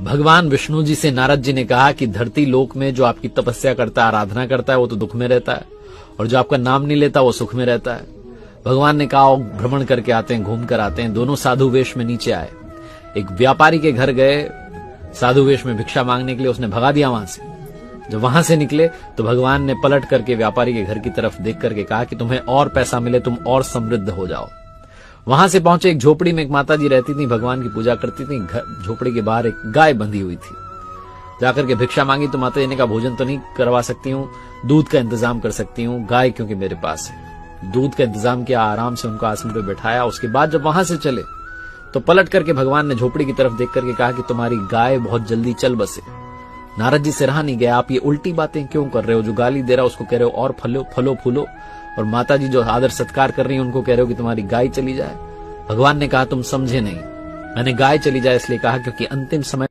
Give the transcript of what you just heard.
भगवान विष्णु जी से नारद जी ने कहा कि धरती लोक में जो आपकी तपस्या करता है, आराधना करता है, वो तो दुख में रहता है, और जो आपका नाम नहीं लेता वो सुख में रहता है। भगवान ने कहा भ्रमण करके आते हैं, घूम कर आते हैं। दोनों साधु वेश में नीचे आए, एक व्यापारी के घर गए साधु वेश में भिक्षा मांगने के लिए, उसने भगा दिया वहां से। जब वहां से निकले तो भगवान ने पलट करके व्यापारी के घर की तरफ देख करके कहा कि तुम्हें और पैसा मिले, तुम और समृद्ध हो जाओ। वहां से पहुंचे एक झोपड़ी में, एक माता जी रहती थी, भगवान की पूजा करती थी। झोपड़ी के बाहर एक गाय बंधी हुई थी। जाकर के भिक्षा मांगी तो माता जी ने कहा भोजन तो नहीं करवा सकती हूँ, दूध का इंतजाम कर सकती हूँ, गाय क्योंकि मेरे पास है। दूध का इंतजाम किया, आराम से उनको आसन पे बैठाया। उसके बाद जब वहां से चले तो पलट करके भगवान ने झोपड़ी की तरफ देख करके कहा कि तुम्हारी गाय बहुत जल्दी चल बसे। नारद जी से रहा नहीं गया, आप ये उल्टी बातें क्यों कर रहे हो? जो गाली दे रहा उसको कह रहे हो और फलो फूलो, और माता जी जो आदर सत्कार कर रही है उनको कह रहे हो कि तुम्हारी गाय चली जाए। भगवान ने कहा तुम समझे नहीं, मैंने गाय चली जाए इसलिए कहा क्योंकि अंतिम समय